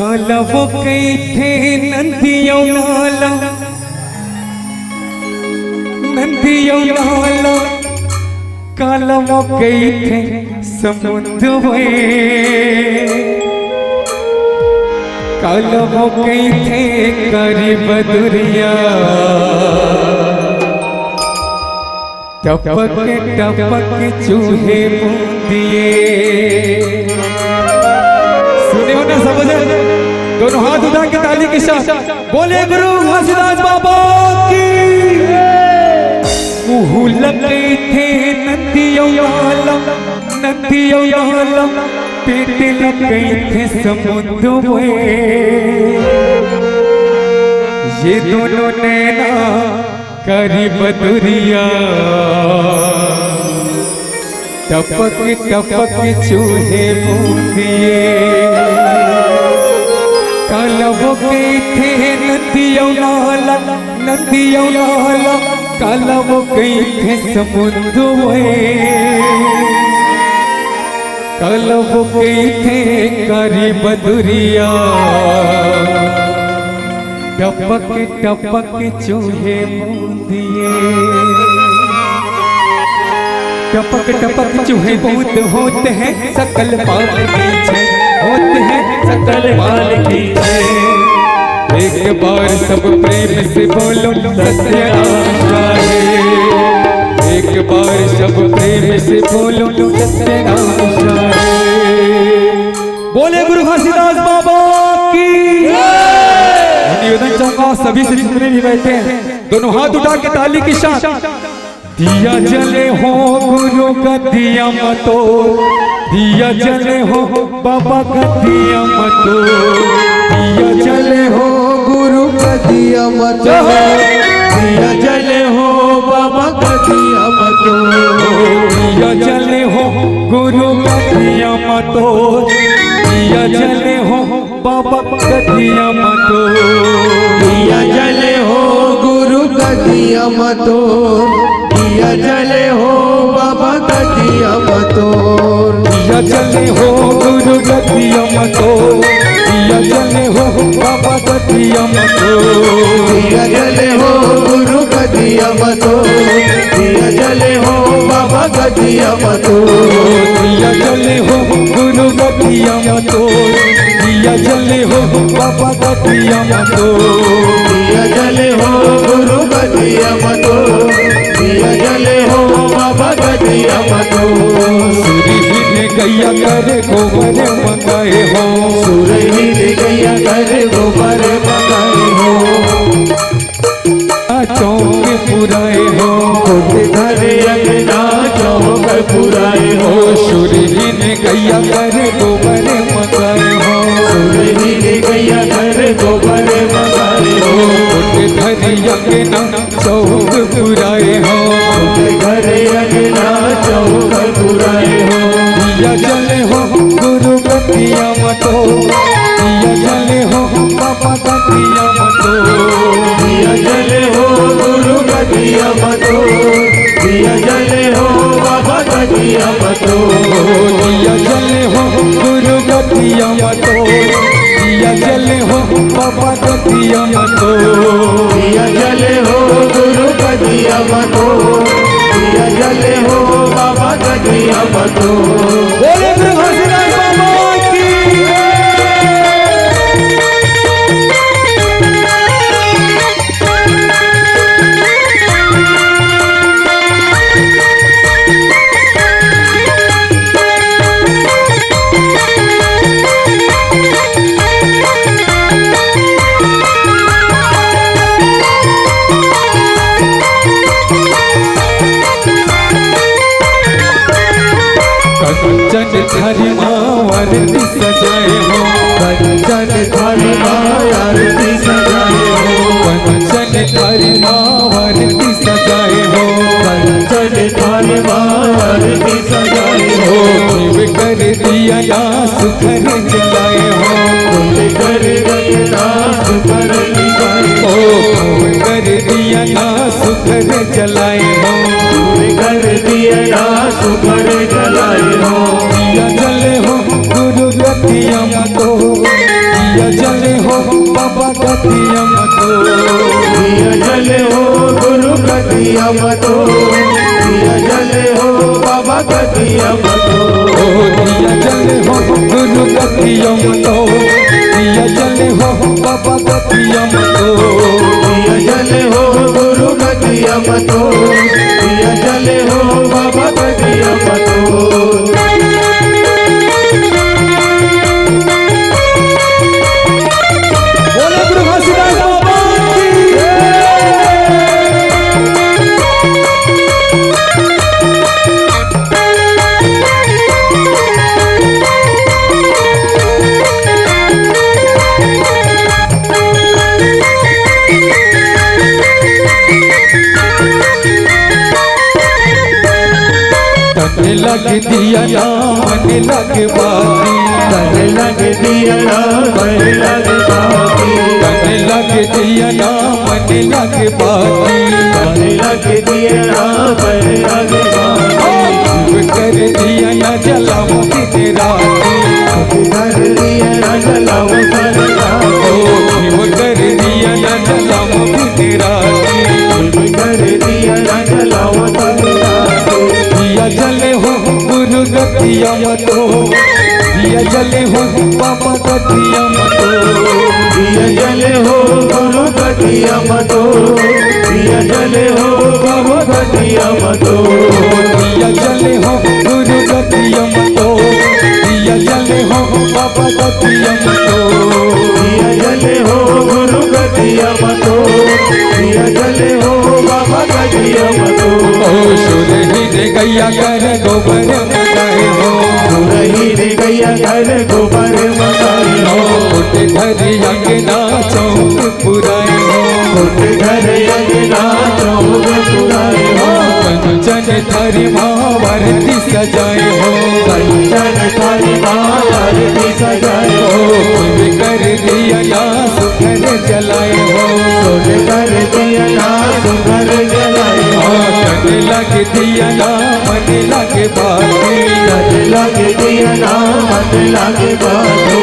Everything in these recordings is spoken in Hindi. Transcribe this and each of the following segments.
कालवो कई थे नंदियों नाला कालवो कई थे समुद्र कालवो कई थे करीब दुरिया टपक टपक चूहे बूंदिए। सुने हो ना समझ? दोनों हाथ उठा के ताली के साथ बोले गुरु घासीदास बाबा की। मुँह लगे थे नदियों नाला पेट लग गए थे समुद्र में। ये दोनों नैना करीब दुरिया टपक टपक चूहे बूंदिए। कालवो के थे नदियों नाला कालवो के थे समुद्र में। कालवो के थे करीब दुरिया टपक टपक चूहे बूंदिए। टपक टपक चूहे बूंद होते हैं सकल पाल कीजिए, होते हैं सकल पाल कीजिए। एक बार सब प्रेम से बोलो सत्यनाम गाए। एक बार सब प्रेम से बोलो सत्यनाम गाए। बोले गुरु घासीदास बाबा की। निवेदन चाहूंगा सभी से जितने भी बैठे हैं दोनों हाथ उठा के ताली के साथ। दिया जले हो गुरु का दिया मतो, दिया जले हो बाबा का दिया मतो। दिया जले हो गुरु का दिया मतो, दिया जले हो बाबा का दिया मतो। दिया जले हो गुरु का दिया मतो, दिया जले हो बाबा का दिया मतो। दिया जले हो गुरु का दिया मतो, दिया जले हो बाबा का दिया मतो। दिया जले हो गुरु का दिया मतो, दिया जले हो बाबा का दिया मतो। दिया जले हो गुरु का दिया मतो, दिया जले हो बाबा का दिया मतो। दिया जले हो गुरु का दिया मतो, दिया जले हो बाबा का दिया मतो। दिया जले हो गुरु का दिया मतो, दिया जले हो बाबा का दिया मतो। सूरही गैया करे गोबर मंगाए हो, सूरही गैया करे गोबर मंगाए हो। चौक पुराए हो घरे अंगना चौक पुराए हो। सूरही गैया करे गोबर मंगाए हो, सूरही गैया करे गोबर मंगाए हो। घरे अंगना चौक पुराए हो, घरे अंगना चौक पुराए हो। दिया जले हो गुरु का दिया मतो, दिया जले हो बाबा का दिया मतो। दिया जले हो गुरु का दिया मतो, दिया जले हो बाबा का दिया मतो। दिया जले हो गुरु का दिया मतो, दिया जले हो बाबा का दिया मतो। दिया जले हो गुरु का दिया मतो, दिया जले हो बाबा का दिया मतो। बोले गुरु घासीदास बाबा की। कंचन थारी आरती सजाए हो, कंचन थारी आरती सजाए हो। कंचन थारी आरती सजाए हो, कंचन थारी आरती सजाए हो। शिव कर दिया या सुखर जलाए हो, कर गया सुखर जलाए हो। कर दिया या सुखर जलाए हो, कर दिया सुखर जलाए हो। दिया जले हो गुरु का दिया मतो, दिया गतिया मतो दिया जले हो बाबा गतिया मतो दिया जले हो गुरु गतिया मतो दिया जले हो बाबा गतिया मतो दिया जले हो गुरु गतिया मतो दिया जले हो बाबा गतिया मतो बोले गुरु घासीदास बाबा की तन लग दिया ना मन लग बाती तन लग दिया ना मन लग बाती तन लग दिया ना मन लग बाती तन लग दिया ना मन लग बाती कर दिया ना जलाओ दिन राती कर दिया ना जलाओ दिन राती कर दिया ना जलाओ दिन राती कर दिया ना जलाओ दिन राती दिया जले हो गुरु गतिया मतो दिया जले हो बाबा गतिया मतो दिया जले हो गुरु गतिया मतो दिया जले हो बाबा गतिया मतो दिया जले हो गुरु गतिया मतो दिया जले हो बाबा गतिया मतो दिया जले हो गुरु गतिया मतो दिया जले हो बाबा गतिया मतो सुर ही रे गैया कर गोबर मगाए हो रही रे गैया घर गोबर मगाई हो उठ धरिया के नाचौक पुराए हो उठ घर अंगना चौक पुराए हो कंचन थारी महावरती सजाए हो कंचन थारी महावरती सजाए हो कर दिया ना सुखर जलाए हो कर दिया ना सुघर जलाए हो तन लग दिया ना मन लग बाती तन लग दिया ना मन लग बातो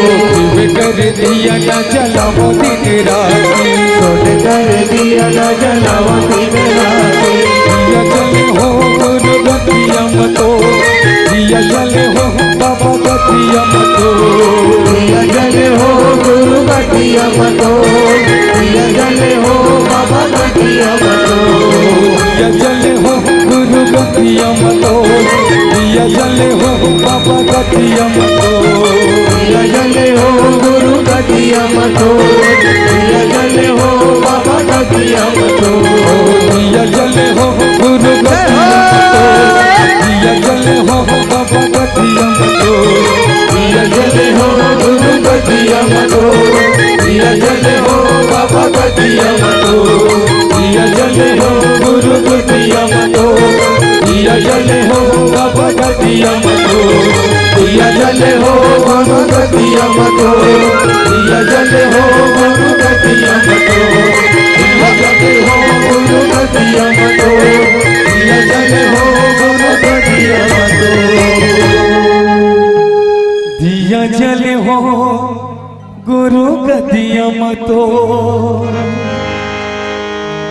कर दिया ना जलाओ दिन राती कर दिया ना जलाओ दिन राती दिया जले हो गुरु गतिया मतो दिया जले हो बाबा गतिया मतो दिया जले हो गुरु गतिया मतो दिया जले हो बाबा गतिया मतो दिया जले हो गुरु गतिया मतो दिया जले हो बाबा गतिया मतो दिया जले हो गुरु गतिया मतो दिया जले हो बाबा गतिया मतो दिया जले हो गुरु गतिया मतो दिया जले हो बाबा गतिया मतो दिया जले हो गुरु गतिया मतो दिया जले हो बाबा गतिया मतो दिया जले हो गुरु गतिया मतो दिया जले हो बाबा गतिया मतो दिया जले हो गुरु गतिया मतो दिया जले हो गुरु गतिया मतो दिया जले हो गुरु गतिया मतो दिया जले हो गुरु गतिया मतो दिया जले हो गुरु गतिया मतो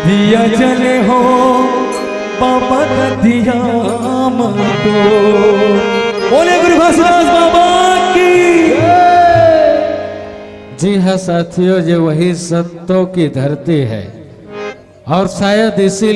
दिया जले हो बाबा गतिया मतो बोले गुरु घासीदास बाबा की जी हाँ साथियों, ये वही संतों की धरती है और शायद इसीलिए